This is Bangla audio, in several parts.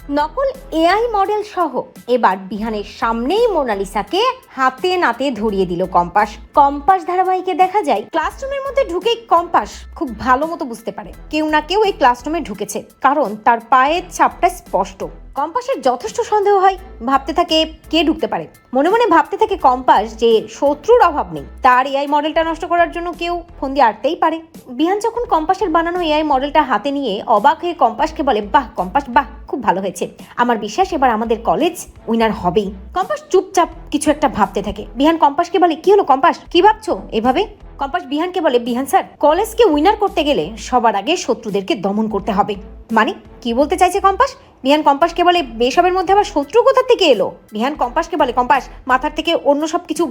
নকল এআই মডেল সহ এবার বিহানের সামনেই মোনালিসাকে হাতে নাতে ধরিয়ে দিল কম্পাস। কম্পাস ধারাবাহিকে দেখা যায় ক্লাসরুমের মধ্যে ঢুকেই কম্পাস খুব ভালো মতো বুঝতে পারে কেউ না কেউ এই ক্লাসরুমে ঢুকেছে, কারণ তার পায়ের ছাপটা স্পষ্ট। কম্পাসের যথেষ্ট সন্দেহ হয়, ভাবতে থাকে কে ঢুকতে পারে। মনে মনে ভাবতে থাকে কম্পাস যে শত্রুর অভাব নেই, তার এআই মডেলটা নষ্ট করার জন্য কেউ ফোন দিয়ে আটতেই পারে। বিহান যখন কম্পাসের বানানো এআই মডেলটা হাতে নিয়ে অবাক হয়ে কম্পাসকে বলে, বাহ কম্পাস বাহ, খুব ভালো হয়েছে, আমার বিশ্বাস এবার আমাদের কলেজ উইনার হবেই। কম্পাস চুপচাপ কিছু একটা ভাবতে থাকে। বিহান কম্পাসকে বলে, কি হলো কম্পাস, কি ভাবছো এভাবে? কম্পাস বিহানকে বলে, বিহান স্যার, কলেজকে উইনার করতে গেলে সবার আগে শত্রুদেরকে দমন করতে হবে। মানে কি বলতে চাইছে কম্পাস? বিহান কম্পাসকে বলে, বেসবের মধ্যে আবার শত্রু কোথা থেকে এলো? বিহান কম্পাসকে বলে, কম্পাস মাথার থেকে অন্য সব কিছু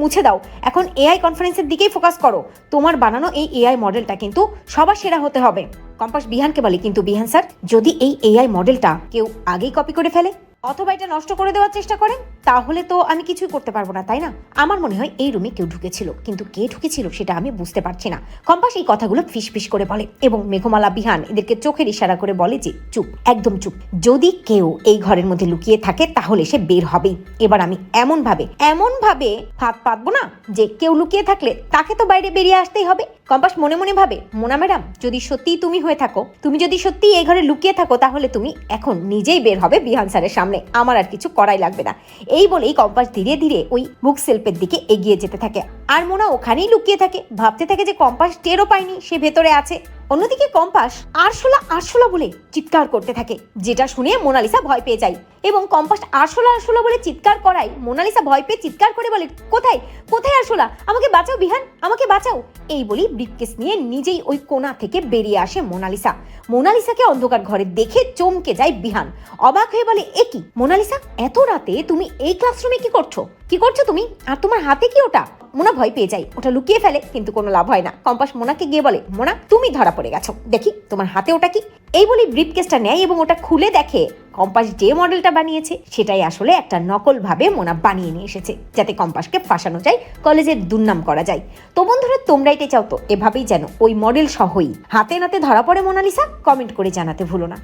মুছে দাও, এখন এআই কনফারেন্সের দিকেই ফোকাস করো, তোমার বানানো এই এআই মডেলটা কিন্তু সবার সেরা হতে হবে। কম্পাস বিহানকে বলে, কিন্তু বিহান স্যার, যদি এই এআই মডেলটা কেউ আগেই কপি করে ফেলে অথবা এটা নষ্ট করে দেওয়ার চেষ্টা করে, তাহলে তো আমি কিছুই করতে পারবো না, তাই না? আমার মনে হয় এই রুমে কেউ ঢুকেছিল, কিন্তু কে ঢুকেছিল সেটা আমি বুঝতে পারছি না। কম্পাস এই কথাগুলো ফিস করে বলে এবং মেঘমালা বিহান এদেরকে চোখের ইশারা করে বলে যে চুপ, একদম চুপ, যদি কেউ এই ঘরের মধ্যে লুকিয়ে থাকে তাহলে সে বের হবেই। এবার আমি এমন ভাবে ফাঁদ পাতবো না যে কেউ লুকিয়ে থাকলে তাকে তো বাইরে বেরিয়ে আসতেই হবে। কম্পাস মনে মনে ভাবে, মোনা ম্যাডাম, যদি সত্যিই তুমি হয়ে থাকো, তুমি যদি সত্যিই এই ঘরে লুকিয়ে থাকো, তাহলে তুমি এখন নিজেই বের হবে বিহান স্যারের সামনে, আমার আর কিছু করাই লাগবে না। এই বলেই কম্পাস ধীরে ধীরে ওই বুক সেলফের দিকে এগিয়ে যেতে থাকে, আর মোনা ওখানেই লুকিয়ে থাকে, ভাবতে থাকে যে কম্পাস টেরও পায়নি সে ভেতরে আছে। অন্যদিকে কম্পাস আরশোলা বলে চিৎকার করতে থাকে, যেটা শুনে মোনালিসা ভয় পেয়ে যায় এবং কম্পাস আরশোলা বলে চিৎকার করায় মোনালিসা ভয় পেয়ে চিৎকার করে বলে, কোথায় কোথায় আরশোলা, আমাকে বাঁচাও বিহান, আমাকে বাঁচাও। এই বলি ব্রিফকেস নিয়ে নিজেই ওই কোণা থেকে বেরিয়ে আসে মোনালিসা। মোনালিসাকে অন্ধকার ঘরে দেখে চমকে যায় বিহান, অবাক হয়ে বলে, এ কি মোনালিসা, এত রাতে তুমি এই ক্লাসরুমে কি করছো তুমি, আর তোমার হাতে কি ওটা? মোনা ভয় পেয়ে যায়, ওটা লুকিয়ে ফেলে, কিন্তু কোনো লাভ হয় না। কম্পাস মোনাকে গিয়ে বলে, মোনা তুমি ধরা পড়ে গেছো, দেখি তোমার হাতে ওটা কি। এই বলি ব্রিফকেসটা নেয় এবং ওটা খুলে দেখে কম্পাস যে মডেলটা বানিয়েছে সেটাই আসলে একটা নকল ভাবে মোনা বানিয়ে নিয়ে এসেছে, যাতে কম্পাসকে ফাঁসানো যায়, কলেজের দুর্নাম করা যায়। তো বন্ধুরা, তোমরা এটাই চাও তো এভাবেই যেন ওই মডেল সহই হাতে নাতে ধরা পড়ে মোনালিসা? কমেন্ট করে জানাতে ভুলো না।